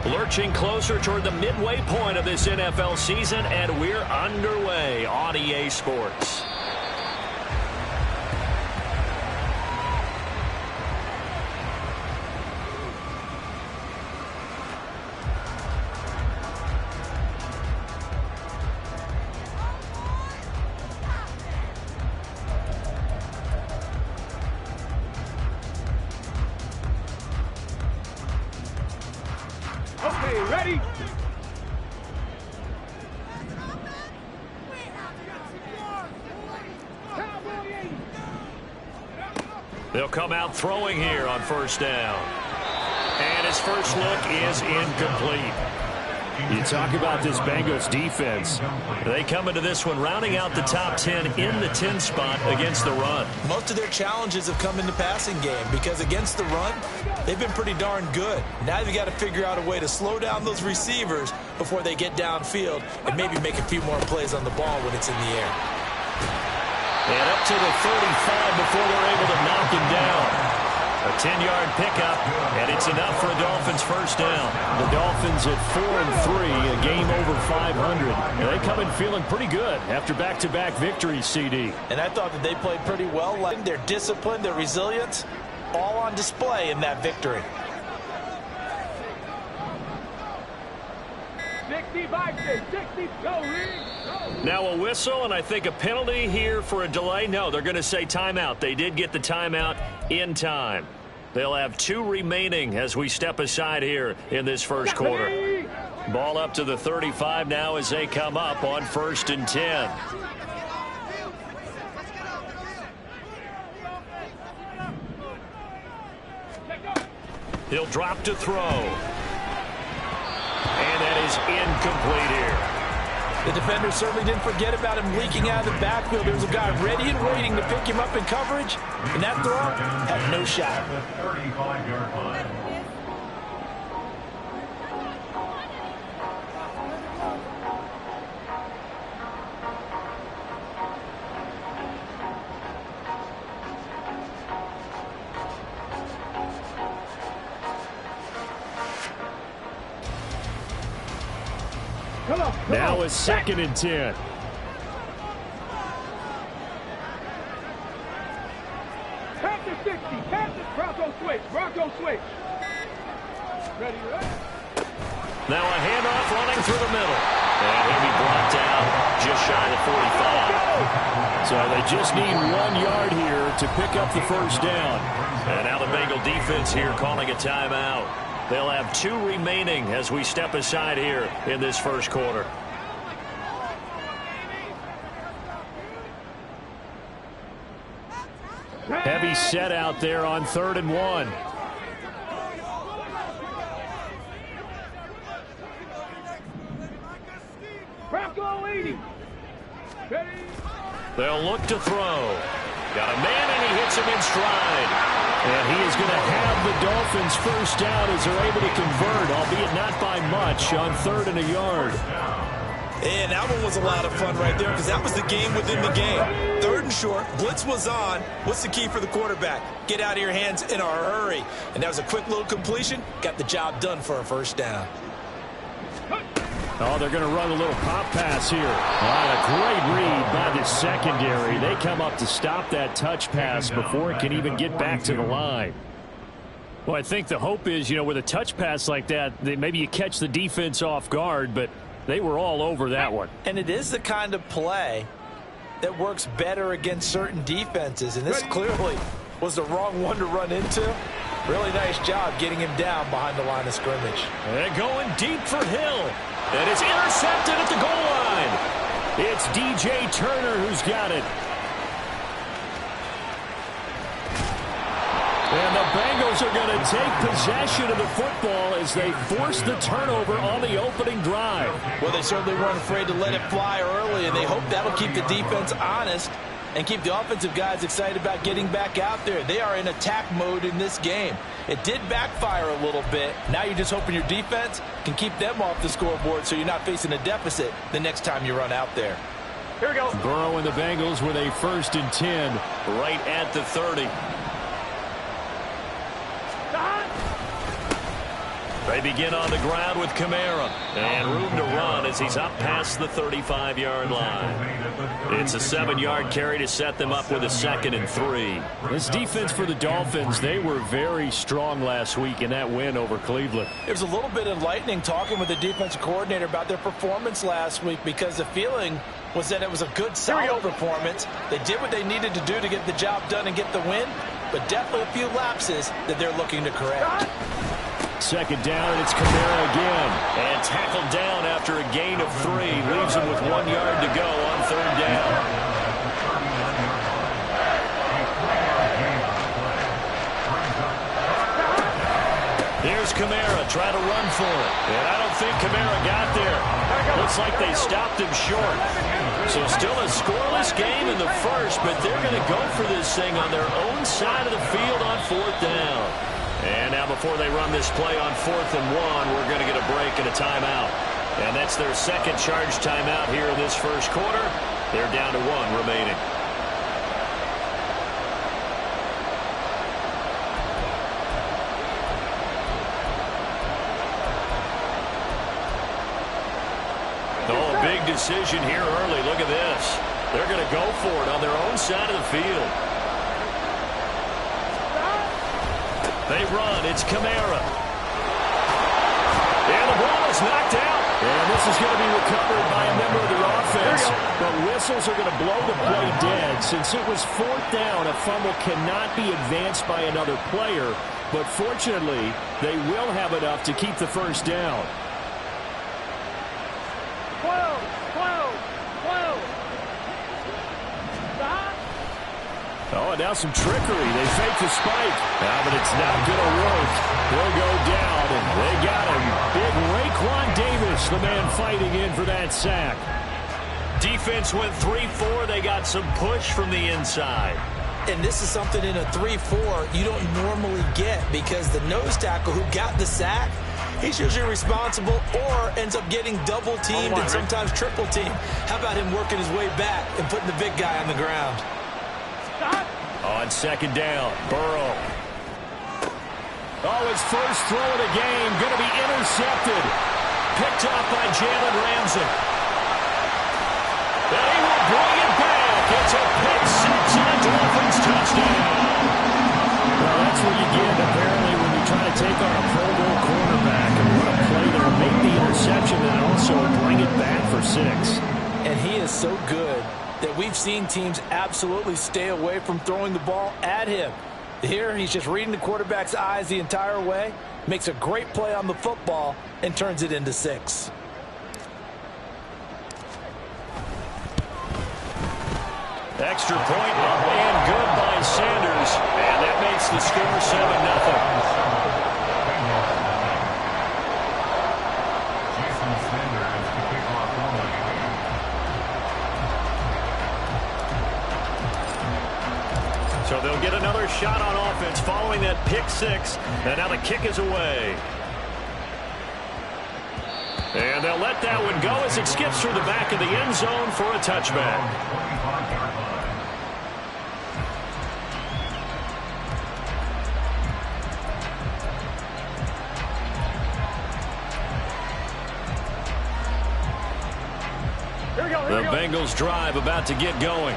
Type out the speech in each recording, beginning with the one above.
Lurching closer toward the midway point of this NFL season, and we're underway on EA Sports. Ready? They'll come out throwing here on first down. And his first look is incomplete. You talk about this Bengals defense. They come into this one rounding out the top 10 in the 10 spot against the run. Most of their challenges have come in the passing game because against the run, they've been pretty darn good. Now they've got to figure out a way to slow down those receivers before they get downfield and maybe make a few more plays on the ball when it's in the air. And up to the 35 before they're able to knock him down. A 10-yard pickup, and it's enough for a Dolphins first down. The Dolphins at 4-3, a game over 500. And they come in feeling pretty good after back-to-back victories, CD. And I thought that they played pretty well. Their discipline, their resilience, all on display in that victory. 60, go, Reed. Now a whistle, and I think a penalty here for a delay. No, they're going to say timeout. They did get the timeout in time. They'll have 2 remaining as we step aside here in this first quarter. Ball up to the 35 now as they come up on 1st and 10. He'll drop to throw. And that is incomplete here. The defender certainly didn't forget about him leaking out of the backfield. There was a guy ready and waiting to pick him up in coverage, and that throw had no shot. The 35-yard line. Now it's 2nd and 10. Panther 60, Panther, Bronco switch. Ready, Now a handoff running through the middle. And he'll be brought down just shy of 45. So they just need 1 yard here to pick up the first down. And now the Bengal defense here calling a timeout. They'll have 2 remaining as we step aside here in this first quarter. Heavy set out there on 3rd and 1. Bronco 80. They'll look to throw. Got a man, and he hits him in stride. And he is going to have the Dolphins first down as they're able to convert, albeit not by much, on 3rd and a yard. And that one was a lot of fun right there because that was the game within the game. 3rd and short, blitz was on. What's the key for the quarterback? Get out of your hands in a hurry. And that was a quick little completion. Got the job done for a first down. Oh, they're going to run a little pop pass here. A great read by the secondary. They come up to stop that touch pass before it can even get back to the line. Well, I think the hope is, with a touch pass like that, maybe you catch the defense off guard, but they were all over that one. And it is the kind of play that works better against certain defenses, and this clearly was the wrong one to run into. Really nice job getting him down behind the line of scrimmage. And going deep for Hill. And it's intercepted at the goal line. It's DJ Turner who's got it. And the Bengals are going to take possession of the football as they force the turnover on the opening drive. Well, they certainly weren't afraid to let it fly early, and they hope that'll keep the defense honest and keep the offensive guys excited about getting back out there. They are in attack mode in this game. It did backfire a little bit. Now you're just hoping your defense can keep them off the scoreboard so you're not facing a deficit the next time you run out there. Here we go. Burrow and the Bengals with a 1st and 10. Right at the 30. They begin on the ground with Kamara. And room to run as he's up past the 35-yard line. It's a 7-yard carry to set them up with a 2nd and 3. This defense for the Dolphins, they were very strong last week in that win over Cleveland. It was a little bit enlightening talking with the defensive coordinator about their performance last week, because the feeling was that it was a good, solid performance. They did what they needed to do to get the job done and get the win, but definitely a few lapses that they're looking to correct. 2nd down, and it's Kamara again. And tackled down after a gain of 3. Leaves him with 1 yard to go on 3rd down. Here's Kamara trying to run for it. And I don't think Kamara got there. Looks like they stopped him short. So still a scoreless game in the first, but they're going to go for this thing on their own side of the field on 4th down. And now before they run this play on 4th and 1, we're going to get a break and a timeout. And that's their 2nd charge timeout here in this first quarter. They're down to 1 remaining. Oh, a big decision here early. Look at this. They're going to go for it on their own side of the field. They run. It's Kamara. And the ball is knocked out. And this is going to be recovered by a member of the offense. But whistles are going to blow the play dead. Since it was 4th down, a fumble cannot be advanced by another player. But fortunately, they will have enough to keep the 1st down. 12, 12, 12. Stop. Oh, and now some trickery. They fake the spike. But it's not going to work. He'll go down, and they got him. Big Raekwon Davis, the man fighting in for that sack. Defense went 3-4. They got some push from the inside. And this is something in a 3-4 you don't normally get, because the nose tackle who got the sack, he's usually responsible or ends up getting double-teamed and sometimes triple-teamed. How about him working his way back and putting the big guy on the ground? On 2nd down, Burrow. Oh, his first throw of the game going to be intercepted. Picked off by Jalen Ramsey. And he will bring it back. It's a pick 6 and a Dolphins touchdown. Well, that's what you get, apparently, when you try to take on a Pro Bowl quarterback and run a play that will make the interception and also bring it back for 6. And he is so good that we've seen teams absolutely stay away from throwing the ball at him. Here, he's just reading the quarterback's eyes the entire way, makes a great play on the football, and turns it into 6. Extra point up and good by Sanders. And that makes the score 7-0. So they'll get another shot on offense following that pick 6. And now the kick is away. And they'll let that one go as it skips through the back of the end zone for a touchback. The Bengals drive about to get going.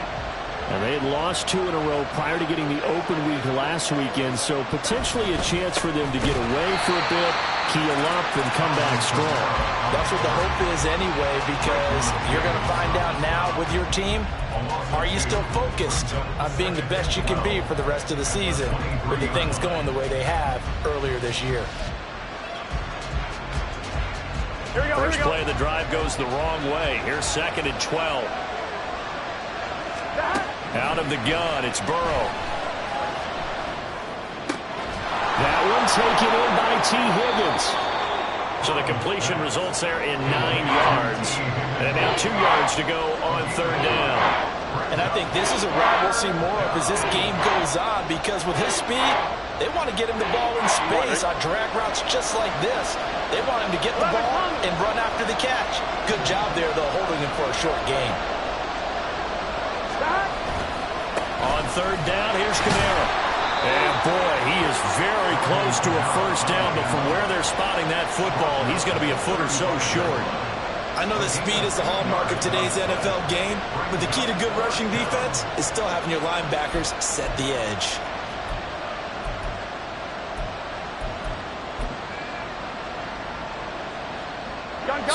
And they had lost 2 in a row prior to getting the open week last weekend, so potentially a chance for them to get away for a bit, keel up, and come back strong. That's what the hope is anyway, because you're going to find out now with your team, are you still focused on being the best you can be for the rest of the season with the things going the way they have earlier this year? First play of the drive goes the wrong way. Here's 2nd and 12. Out of the gun, it's Burrow. That one taken in by T. Higgins. So the completion results there in 9 yards. And now 2 yards to go on 3rd down. And I think this is a route we'll see more of as this game goes on, because with his speed, they want to get him the ball in space on drag routes just like this. They want him to get the ball and run after the catch. Good job there, though, holding him for a short gain. On 3rd down, here's Kamara. And boy, he is very close close to a first down, but from where they're spotting that football, he's going to be a foot or so short. I know that speed is the hallmark of today's NFL game, but the key to good rushing defense is still having your linebackers set the edge.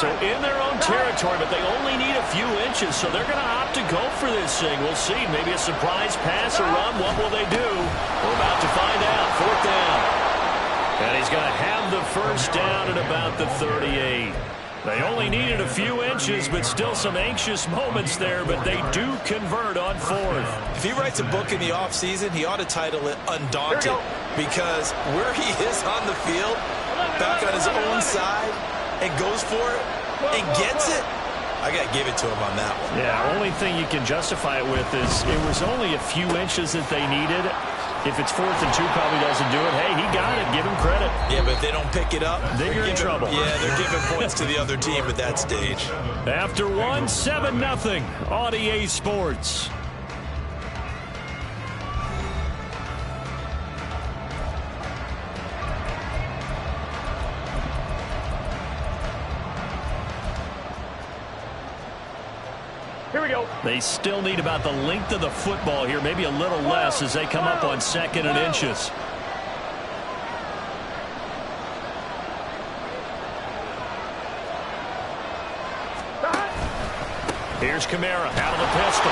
So in their own territory, but they only need a few inches, so they're going to opt to go for this thing. We'll see. Maybe a surprise pass or run. What will they do? We're about to find out. Fourth down. And he's going to have the first down at about the 38. They only needed a few inches, but still some anxious moments there, but they do convert on fourth. If he writes a book in the offseason, he ought to title it Undaunted, because where he is on the field, back on his own side, and goes for it and gets it, I got to give it to him on that one. Yeah, only thing you can justify it with is it was only a few inches that they needed. If it's 4th and 2, probably doesn't do it. Hey, he got it. Give him credit. Yeah, but if they don't pick it up, then you're in trouble. Yeah, they're giving points to the other team at that stage. After 7-0 on EA Sports. Here we go. They still need about the length of the football here, maybe a little less as they come up on 2nd and inches. Here's Kamara out of the pistol.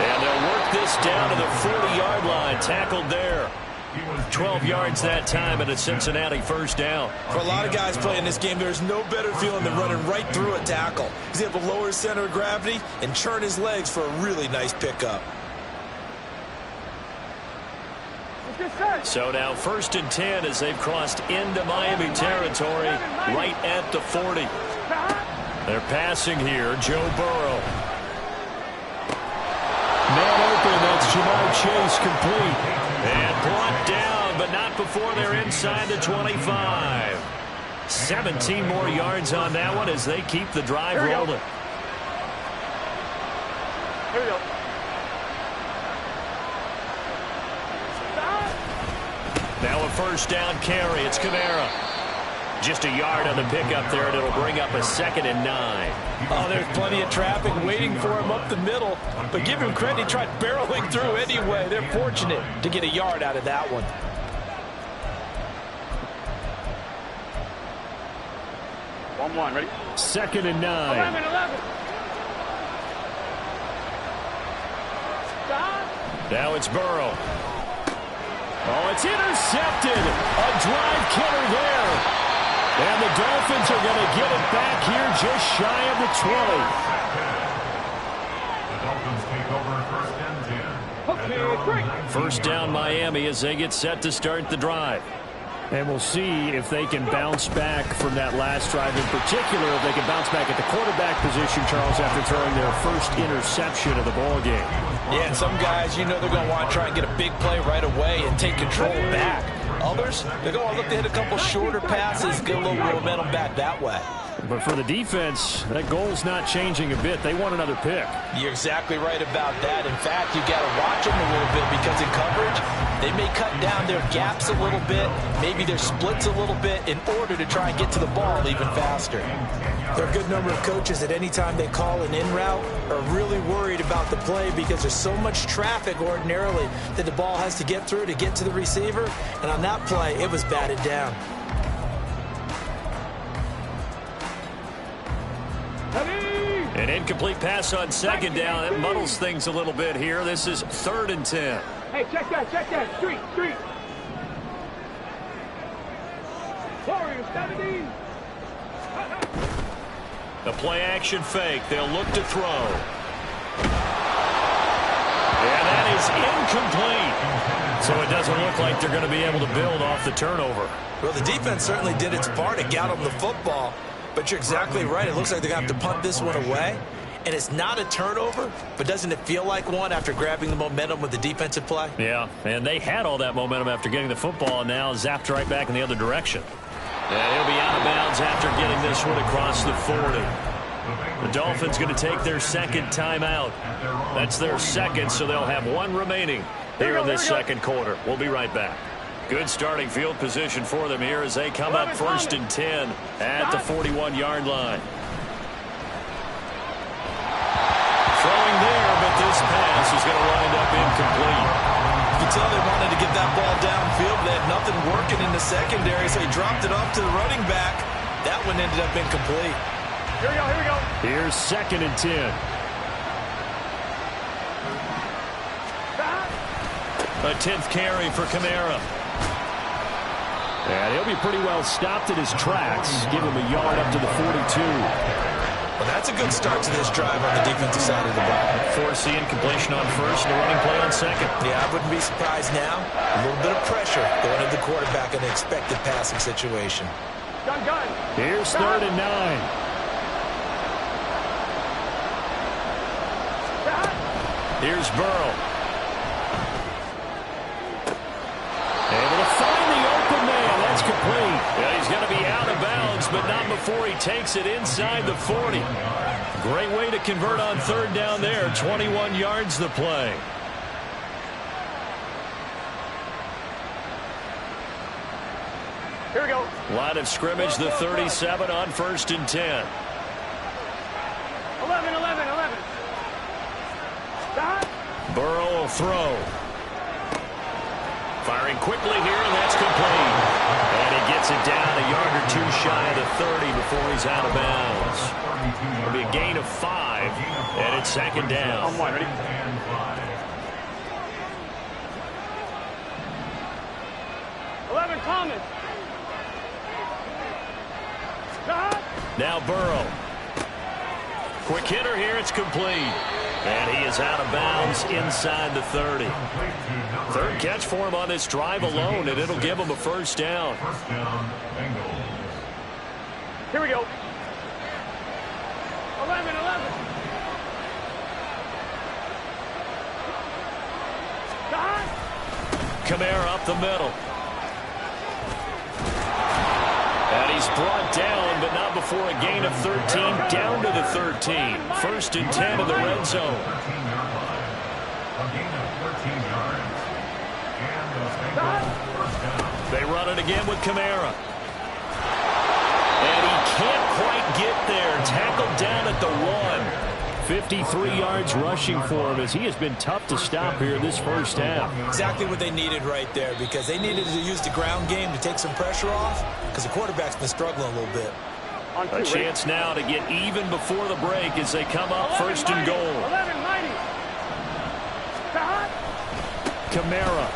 And they'll work this down to the 40-yard line, tackled there. 12 yards that time and a Cincinnati first down. For a lot of guys playing this game, there's no better feeling than running right through a tackle. He's able to lower his center of gravity and churn his legs for a really nice pickup. So now 1st and 10 as they've crossed into Miami territory right at the 40. They're passing here, Joe Burrow. Man open, that's Jamar Chase complete. And brought down, but not before they're inside the 25. 17 more yards on that one as they keep the drive rolling. Here we go. Now a first down carry. It's Kamara. Just a yard on the pickup there, and it'll bring up a 2nd and 9. Oh, there's plenty of traffic waiting for him up the middle. But give him credit, he tried barreling through anyway. They're fortunate to get a yard out of that one. One, ready? 2nd and 9. 11. Now it's Burrow. Oh, it's intercepted. A drive killer there. And the Dolphins are going to get it back here just shy of the 20. The Dolphins take over 1st and 10. Okay, great. First down Miami as they get set to start the drive. And we'll see if they can bounce back from that last drive in particular, if they can bounce back at the quarterback position, Charles, after throwing their first interception of the ballgame. Yeah, and some guys, you know they're going to want to try and get a big play right away and take control back. Others, they're going to look to hit a couple shorter passes, get a little momentum back that way. But for the defense, that goal's not changing a bit. They want another pick. You're exactly right about that. In fact, you got to watch them a little bit because in coverage, they may cut down their gaps a little bit, maybe their splits a little bit in order to try and get to the ball even faster. There are a good number of coaches that any time they call an in route are really worried about the play because there's so much traffic ordinarily that the ball has to get through to get to the receiver. And on that play, it was batted down. An incomplete pass on 2nd down. That muddles things a little bit here. This is 3rd and 10. Hey, check that. Street. Warriors, 70. The play action fake. They'll look to throw. And that is incomplete. So it doesn't look like they're going to be able to build off the turnover. Well, the defense certainly did its part to get them the football. But you're exactly right. It looks like they're going to have to punt this one away. And it's not a turnover, but doesn't it feel like one after grabbing the momentum with the defensive play? Yeah, and they had all that momentum after getting the football, and now zapped right back in the other direction. And he'll be out of bounds after getting this one across the 40. The Dolphins going to take their 2nd timeout. That's their 2nd, so they'll have one remaining here in this second quarter. We'll be right back. Good starting field position for them here as they come up 1st and 10 at the 41-yard line. Throwing there, but this pass is going to wind up incomplete. You can tell they wanted to get that ball downfield. They had nothing working in the secondary, so he dropped it off to the running back. That one ended up incomplete. Here we go, here we go. Here's 2nd and 10. A 10th carry for Kamara. And he'll be pretty well stopped in his tracks. Give him a yard up to the 42. Well, that's a good start to this drive on the defensive side of the ball. Force the incompletion on 1st and a running play on 2nd. Yeah, I wouldn't be surprised now. A little bit of pressure going at the quarterback in the expected passing situation. Gun. Here's 3rd and 9. Here's Burrow. Able to find the open man. That's complete. Yeah, he's going to be out of bounds, but not before he takes it inside the 40. Great way to convert on 3rd down there. 21 yards the play. Here we go. Line of scrimmage, the 37 on 1st and 10. 11. Burrow will throw. Firing quickly here, and that's complete. And he gets it down a yard or 2 shy of the 30 before he's out of bounds. It'll be a gain of 5, and it's 2nd down. On 1, ready? Thomas. Now Burrow. Quick hitter here. It's complete. And he is out of bounds inside the 30. 3rd catch for him on this drive alone, and it'll give him a 1st down. First down, Bengals. Here we go. 11. Kamara up the middle. And he's brought down, but not before a gain of 13, down to the 13. 1st and 10 in the red zone. 13-yard line. A gain of 13 yards. And the Bengals first down. They run it again with Kamara. And he can't quite get there. Tackled down at the 1. 53 yards rushing for him as he has been tough to stop here this first half. Exactly what they needed right there, because they needed to use the ground game to take some pressure off, because the quarterback's been struggling a little bit. A chance now to get even before the break as they come up 1st and goal. 11. Kamara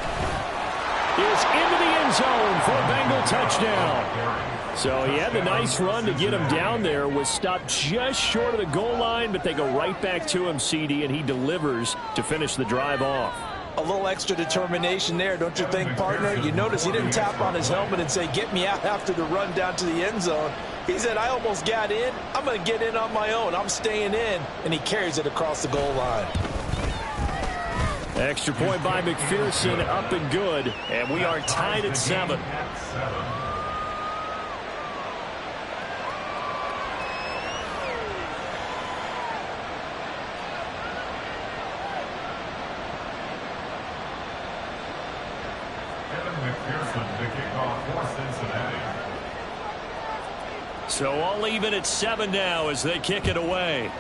is into the end zone for a Bengal touchdown. So he had the nice run to get him down there, was stopped just short of the goal line, but they go right back to him, CD, and he delivers to finish the drive off. A little extra determination there, don't you think, partner? You notice he didn't tap on his helmet and say, get me out after the run down to the end zone. He said, I almost got in. I'm going to get in on my own. I'm staying in. And he carries it across the goal line. Extra point by McPherson, up and good. And we are tied at 7. So all even at 7 now as they kick it away.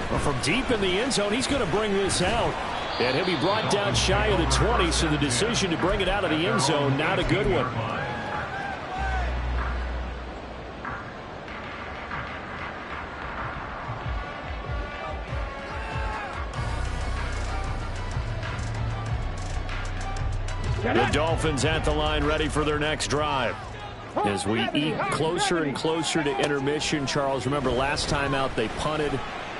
Well, from deep in the end zone, he's going to bring this out. And he'll be brought down shy of the 20, so the decision to bring it out of the end zone, not a good one. The Dolphins at the line, ready for their next drive. As we eat closer and closer to intermission, Charles, remember last time out they punted.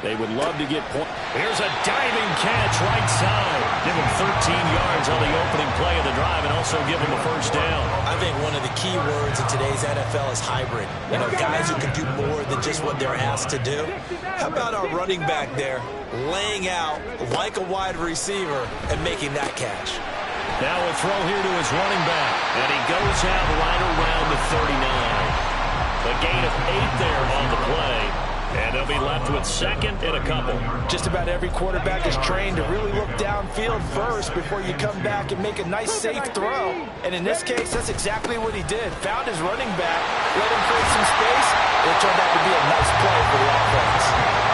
They would love to get points. Here's a diving catch right side. Give him 13 yards on the opening play of the drive and also give him a 1st down. I think one of the key words in today's NFL is hybrid. You know, guys who can do more than just what they're asked to do. How about our running back there laying out like a wide receiver and making that catch? Now a throw here to his running back. And he goes out right around the 39. A gain of 8 there on the play. And they'll be left with second and a couple. Just about every quarterback is trained to really look downfield first before you come back and make a nice, safe throw. And in this case, that's exactly what he did. Found his running back, let him create some space. It turned out to be a nice play for the offense.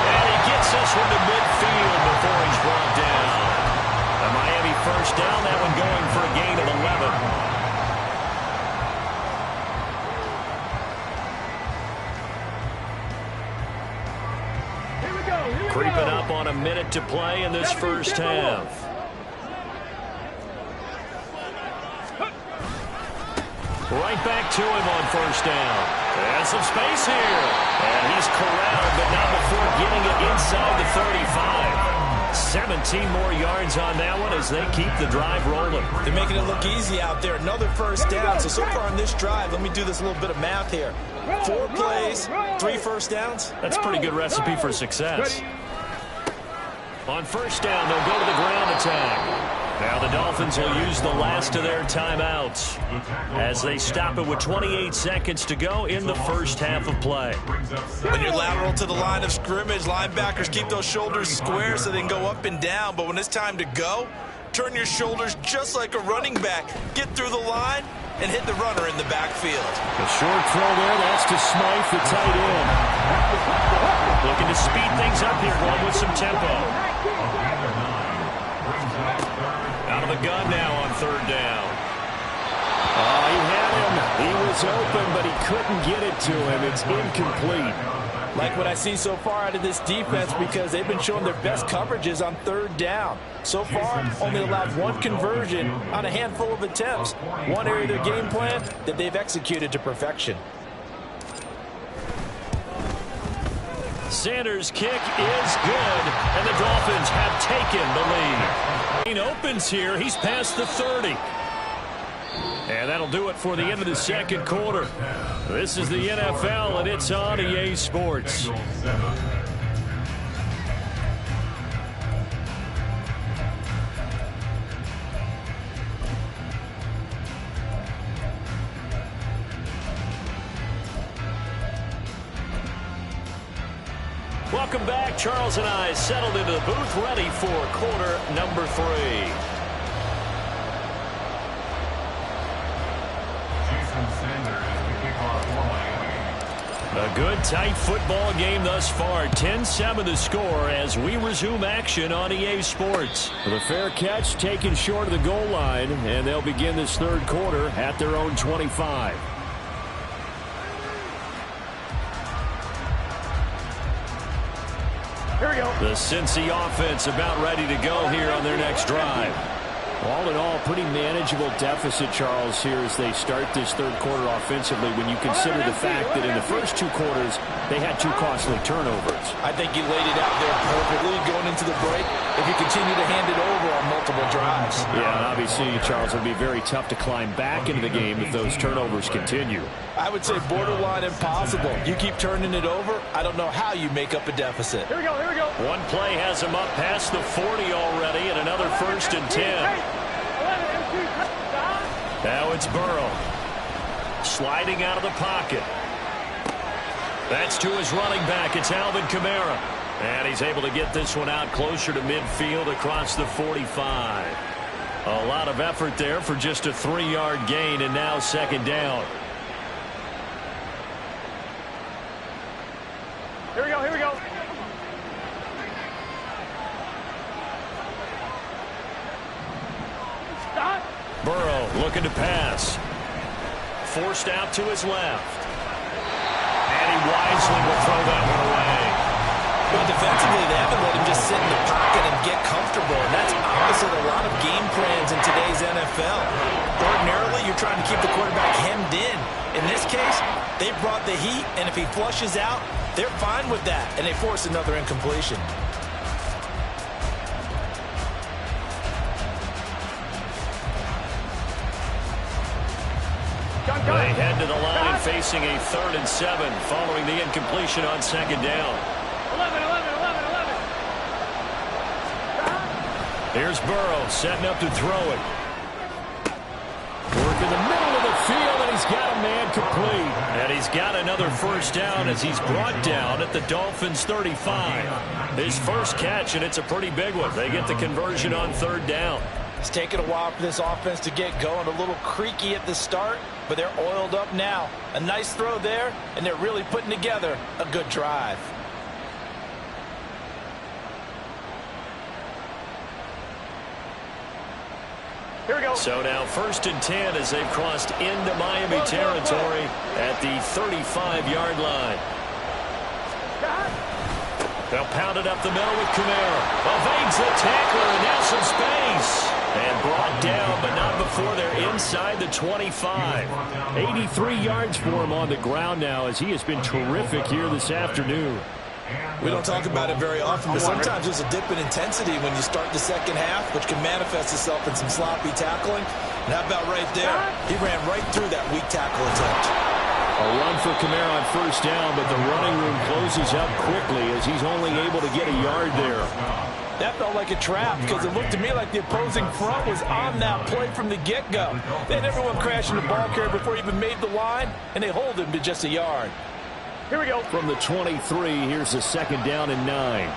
And he gets this one to midfield before he's brought down. A Miami first down, that one going for a gain of 11. Creeping up on a minute to play in this first half. Right back to him on first down. And some space here. And he's corralled, but not before getting it inside the 35. 17 more yards on that one as they keep the drive rolling. They're making it look easy out there. Another first down. So far on this drive, let me do this little bit of math here. 4 plays, 3 first downs. That's a pretty good recipe for success. On first down, they'll go to the ground attack. Now the Dolphins will use the last of their timeouts as they stop it with 28 seconds to go in the first half of play. When you're lateral to the line of scrimmage, linebackers keep those shoulders square so they can go up and down. But when it's time to go, turn your shoulders just like a running back. Get through the line and hit the runner in the backfield. A short throw there. That's to Smythe, the tight end. Looking to speed things up here, going with some tempo. Out of the gun now on third down. Oh, he had him. He was open, but he couldn't get it to him. It's incomplete. Like what I see so far out of this defense because they've been showing their best coverages on third down. So far, only allowed 1 conversion on a handful of attempts. One area of their game plan that they've executed to perfection. Sanders' kick is good, and the Dolphins have taken the lead. He opens here. He's past the 30. And that'll do it for the end of the second quarter. This is the NFL, and it's on EA Sports. Welcome back. Charles and I settled into the booth, ready for quarter number 3. A good, tight football game thus far. 10-7 the score as we resume action on EA Sports. The fair catch taken short of the goal line, and they'll begin this third quarter at their own 25. Here we go. The Cincy offense about ready to go here on their next drive. All in all, pretty manageable deficit, Charles, here as they start this third quarter offensively when you consider the fact that in the first 2 quarters, they had 2 costly turnovers. I think you laid it out there perfectly going into the break if you continue to hand it over on multiple drives. Yeah, and obviously, Charles, it would be very tough to climb back into the game if those turnovers continue. I would say borderline impossible. You keep turning it over, I don't know how you make up a deficit. Here we go, here we go. One play has him up past the 40 already, and another first and 10. Now it's Burrow. Sliding out of the pocket. That's to his running back. It's Alvin Kamara. And he's able to get this one out closer to midfield across the 45. A lot of effort there for just a 3-yard gain, and now second down. Here we go, here we go. Stop. Burrow looking to pass. Forced out to his left. And he wisely will throw that one away. Well, defensively, they haven't let him just sit in the pocket and get comfortable. And that's opposite a lot of game plans in today's NFL. Ordinarily, you're trying to keep the quarterback hemmed in. In this case, they brought the heat, and if he flushes out, they're fine with that, and they force another incompletion. They head to the line facing a 3rd and 7 following the incompletion on second down. 11. Here's Burrow setting up to throw it. Work in the middle of the field, and he's got a man complete. And he's got another first down as he's brought down at the Dolphins' 35. His first catch, and it's a pretty big one. They get the conversion on third down. It's taken a while for this offense to get going. A little creaky at the start, but they're oiled up now. A nice throw there, and they're really putting together a good drive. Here we go. So now 1st and 10 as they've crossed into Miami territory at the 35-yard line. They'll pound it up the middle with Kamara. Evades the tackler, and now some space. And brought down, but not before they're inside the 25. 83 yards for him on the ground now, as he has been terrific here this afternoon. We don't talk about it very often, but sometimes there's a dip in intensity when you start the second half, which can manifest itself in some sloppy tackling. And how about right there? He ran right through that weak tackle attempt. A run for Kamara on first down, but the running room closes up quickly as he's only able to get a yard there. That felt like a trap because it looked to me like the opposing front was on that play from the get-go. They had everyone crashing the ball carrier before he even made the line, and they hold him to just a yard. Here we go. From the 23, here's a 2nd down and 9.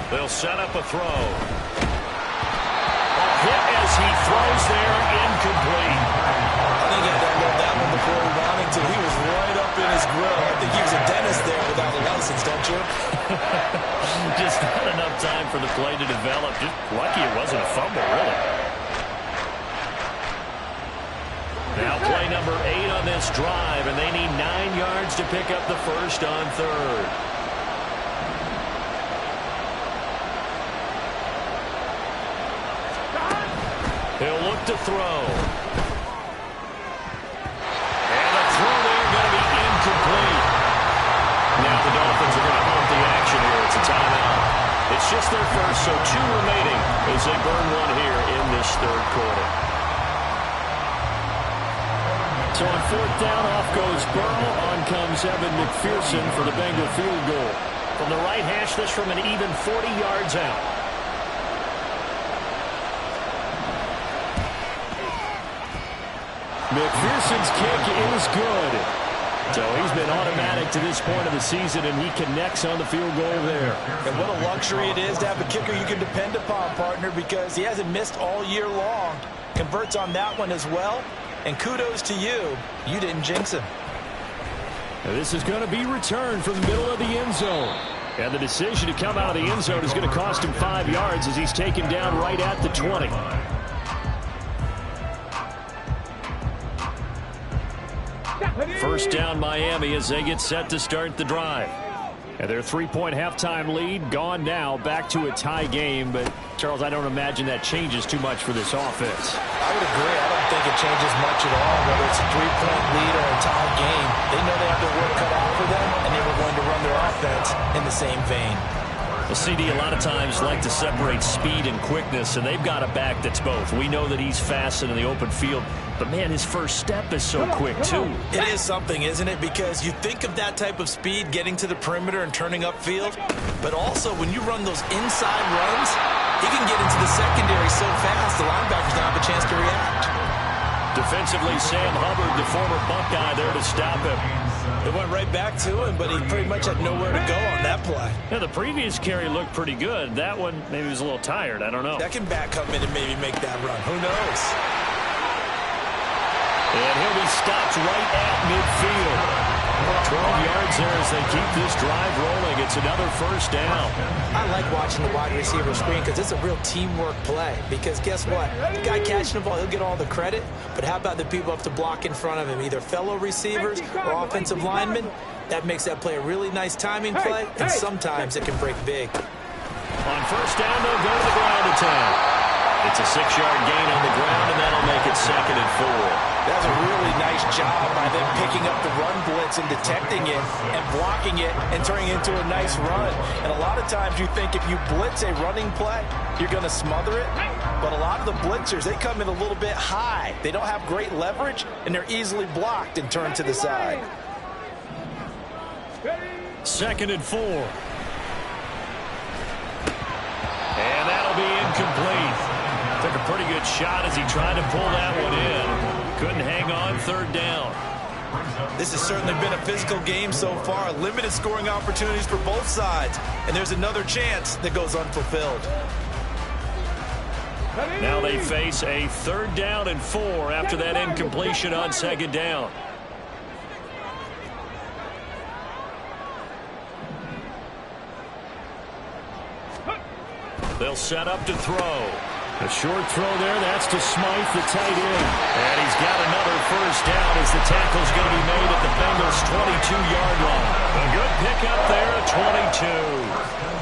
They'll set up a throw. A hit as he throws there, incomplete. I think he had that one before he wanted to. He was right up in his grill. I think he was a dentist there without a license, don't you? Just not enough time for the play to develop. Just lucky it wasn't a fumble, really. Now play number 8 on this drive, and they need 9 yards to pick up the first on third. He'll look to throw. And the throw there going to be incomplete. Now the Dolphins are going to halt the action here. It's a timeout. It's just their first, so 2 remaining as they burn one here in this third quarter. So on 4th down, off goes Burrow. On comes Evan McPherson for the Bengal field goal. From the right hash, this from an even 40 yards out. McPherson's kick is good. So he's been automatic to this point of the season, and he connects on the field goal there. And what a luxury it is to have a kicker you can depend upon, partner, because he hasn't missed all year long. Converts on that one as well. And kudos to you. You didn't jinx him. Now this is going to be returned from the middle of the end zone. And the decision to come out of the end zone is going to cost him 5 yards as he's taken down right at the 20. First down Miami as they get set to start the drive. And their 3-point halftime lead gone now, back to a tie game. But, Charles, I don't imagine that changes too much for this offense. I would agree. I don't think it changes much at all, whether it's a 3-point lead or a tie game. They know they have their work cut out for them, and they were going to run their offense in the same vein. Well, CD, a lot of times like to separate speed and quickness, and they've got a back that's both. We know that he's fast in the open field, but, man, his first step is so quick, too. It is something, isn't it? Because you think of that type of speed getting to the perimeter and turning upfield, but also when you run those inside runs, he can get into the secondary so fast the linebackers don't have a chance to react. Defensively, Sam Hubbard, the former Buckeye, there to stop him. It went right back to him, but he pretty much had nowhere to go on that play. Yeah, the previous carry looked pretty good. That one, maybe he was a little tired. I don't know. Second back come in and maybe make that run. Who knows? And he'll be stopped right at midfield. 12 yards there as they keep this drive rolling. It's another first down. I like watching the wide receiver screen because it's a real teamwork play. Because guess what? The guy catching the ball, he'll get all the credit. But how about the people up to block in front of him, either fellow receivers or offensive linemen? That makes that play a really nice timing play, and sometimes it can break big. On first down, they'll go to the ground attack. It's a 6-yard gain on the ground, and that'll make it 2nd and 4. That's a really nice job by them picking up the run blitz and detecting it and blocking it and turning it into a nice run. And a lot of times you think if you blitz a running play, you're going to smother it. But a lot of the blitzers, they come in a little bit high. They don't have great leverage, and they're easily blocked and turned to the side. 2nd and 4. And that'll be incomplete. To a pretty good shot as he tried to pull that one in. Couldn't hang on third down. This has certainly been a physical game so far. Limited scoring opportunities for both sides. And there's another chance that goes unfulfilled. Now they face a 3rd down and 4 after that incompletion on 2nd down. They'll set up to throw. A short throw there. That's to Smythe, the tight end. And he's got another 1st down as the tackle's going to be made at the Bengals' 22-yard line. A good pickup there at 22.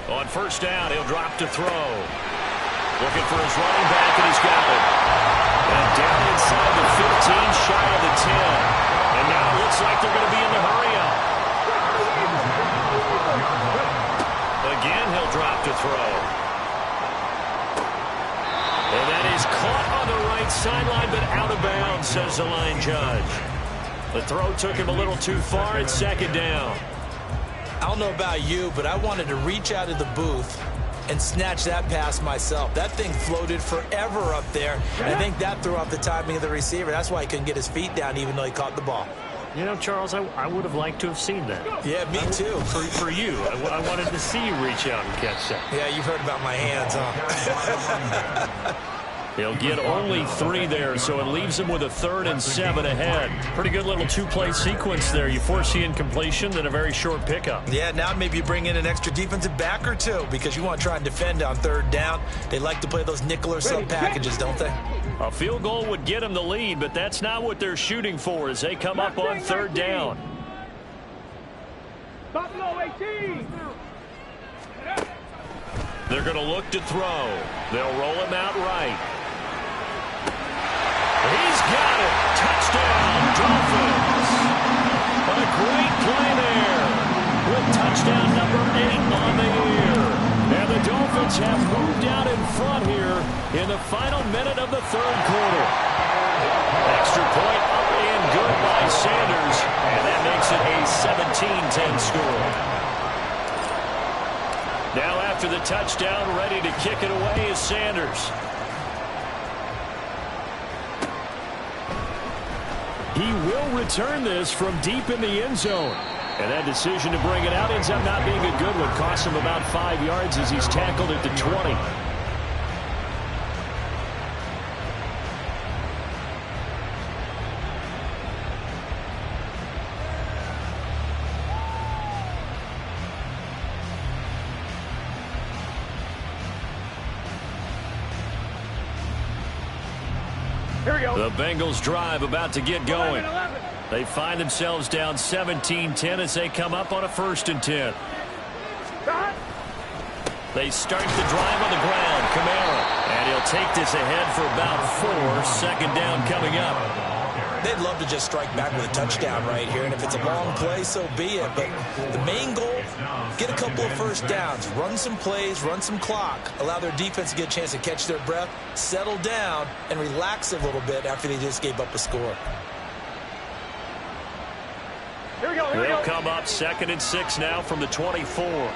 On 1st down, he'll drop to throw. Looking for his running back, and he's got it. And down inside the 15, shy of the 10. And now it looks like they're going to be in the hurry-up. Again, he'll drop to throw. And that is caught on the right sideline, but out of bounds, says the line judge. The throw took him a little too far at 2nd down. I don't know about you, but I wanted to reach out of the booth and snatch that pass myself. That thing floated forever up there, and I think that threw off the timing of the receiver. That's why he couldn't get his feet down even though he caught the ball. You know, Charles, I would have liked to have seen that. Yeah, me too. For you. I wanted to see you reach out and catch that. Yeah, you've heard about my hands, huh? He'll get only 3 there, so it leaves him with a 3rd and 7 ahead. Pretty good little 2-play sequence there. You force the incompletion, then a very short pickup. Yeah, now maybe you bring in an extra defensive back or two because you want to try and defend on 3rd down. They like to play those nickel or sub packages, don't they? A field goal would get them the lead, but that's not what they're shooting for as they come up on 3rd down. They're going to look to throw. They'll roll him out right. He's got it. Touchdown, Dolphins. What a great play there with touchdown number 8 on the year. And the Dolphins have moved out in front here in the final minute of the 3rd quarter. Extra point up and good by Sanders, and that makes it a 17-10 score. Now after the touchdown, ready to kick it away is Sanders. He will return this from deep in the end zone. And that decision to bring it out ends up not being a good one. Costs him about 5 yards as he's tackled at the 20. The Bengals drive about to get going. They find themselves down 17-10 as they come up on a 1st and 10. They start the drive on the ground. Kamara. And he'll take this ahead for about 4. 2nd down coming up. They'd love to just strike back with a touchdown right here, and if it's a long play, so be it. But the main goal, get a couple of 1st downs, run some plays, run some clock, allow their defense to get a chance to catch their breath, settle down, and relax a little bit after they just gave up a score. Here we go. They'll come up 2nd and 6 now from the 24.